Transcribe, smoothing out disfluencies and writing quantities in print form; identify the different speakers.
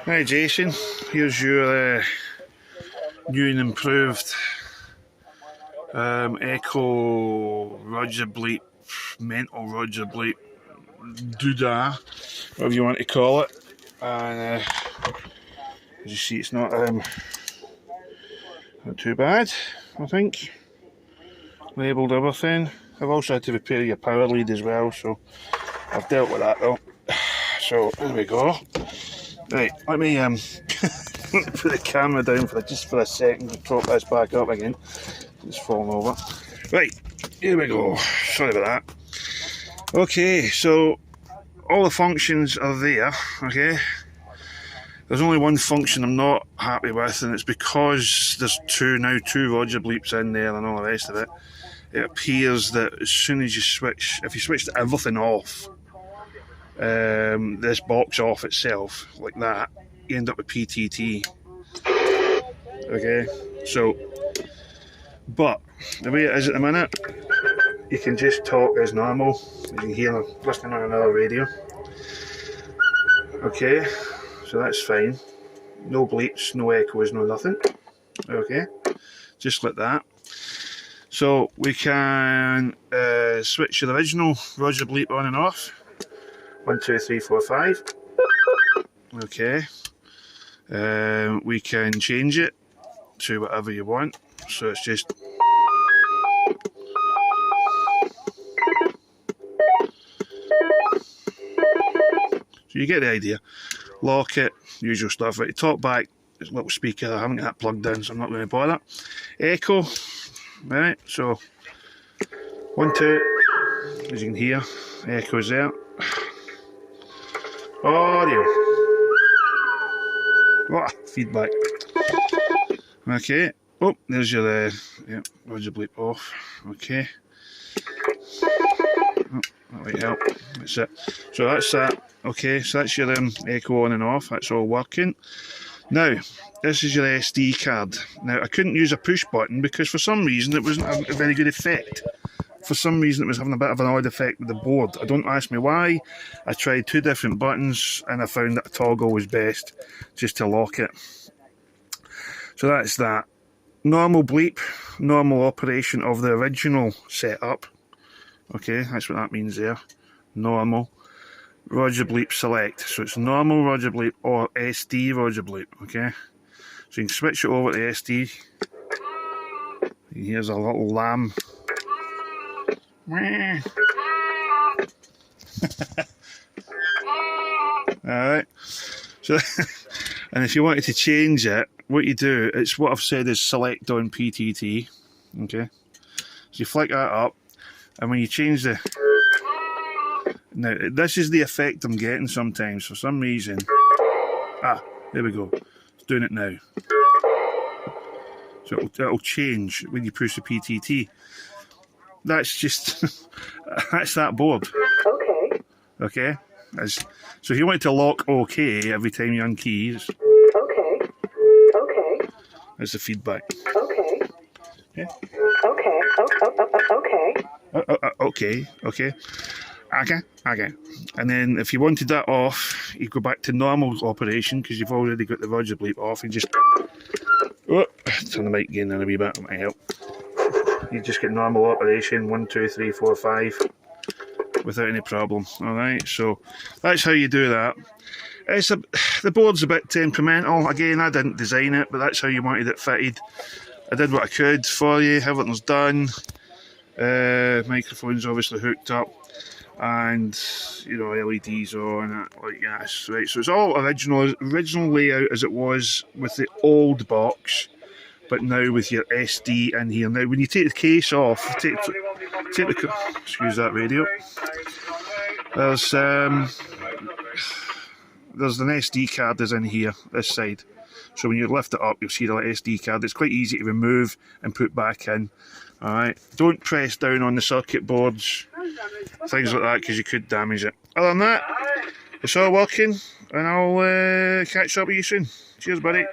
Speaker 1: Hi Jason, here's your new and improved Echo Roger Bleep, Mental Roger Bleep, Doodah, whatever you want to call it. And as you see, it's not too bad, I think. Labelled everything. I've also had to repair your power lead as well, so I've dealt with that though. So there we go. Right, let me put the camera down just for a second to prop this back up again. It's falling over. Right, here we go. Sorry about that. Okay, so all the functions are there, okay? There's only one function I'm not happy with, and it's because there's two Roger Bleeps in there and all the rest of it. It appears that as soon as you switch, if you switch everything off, this box off itself, like that, you end up with PTT. Okay, so, but the way it is at the minute, you can just talk as normal. You can hear them listening on another radio. Okay, so that's fine. No bleeps, no echoes, no nothing. Okay, just like that. So we can switch the original Roger Bleep on and off. 1, 2, 3, 4, 5. Okay. We can change it to whatever you want. So it's just. So you get the idea. Lock it, usual stuff. Right, top back, there's a little speaker. I haven't got that plugged in, so I'm not going to bother. Echo. Right, so 1, 2. As you can hear, echoes there. Audio. What feedback. Okay. Oh, there's your Roger Bleep off. Okay. Oh, that might help. That's it. So that's that. Okay, so that's your echo on and off. That's all working. Now, this is your SD card. Now, I couldn't use a push button because for some reason it wasn't a very good effect. For some reason it was having a bit of an odd effect with the board. Don't ask me why. I tried 2 different buttons and I found that a toggle was best just to lock it. So that's that. Normal bleep, normal operation of the original setup. Okay, that's what that means there. Normal. Roger Bleep select. So it's normal Roger Bleep or SD Roger Bleep. Okay, so you can switch it over to SD. Here's a little lamb. Alright, so and if you wanted to change it, what you do, it's what I've said is select on PTT. Okay, so you flick that up, and when you change the, now this is the effect I'm getting sometimes for some reason. There we go, it's doing it now. So it'll change when you push the PTT. That's just, that's that board. Okay. Okay. So if you want to lock OK every time you unkey, okay. Okay. That's the feedback. Okay. Yeah. Okay. Okay. Okay. Okay. Okay. Okay. And then if you wanted that off, you go back to normal operation because you've already got the Roger Bleep off and just turn the mic again in a wee bit, that might help. You just get normal operation, 1, 2, 3, 4, 5, without any problem. Alright, so that's how you do that. The board's a bit temperamental. Again, I didn't design it, but that's how you wanted it fitted. I did what I could for you, everything's done. Microphone's obviously hooked up. And, you know, LEDs on it, like yes, right. So it's all original layout as it was with the old box. But now with your SD in here. Now when you take the case off, take the, excuse that radio, there's an SD card is in here, this side. So when you lift it up, you'll see the SD card. It's quite easy to remove and put back in. Alright, don't press down on the circuit boards, things like that, because you could damage it. Other than that, it's all working, and I'll catch up with you soon. Cheers, buddy.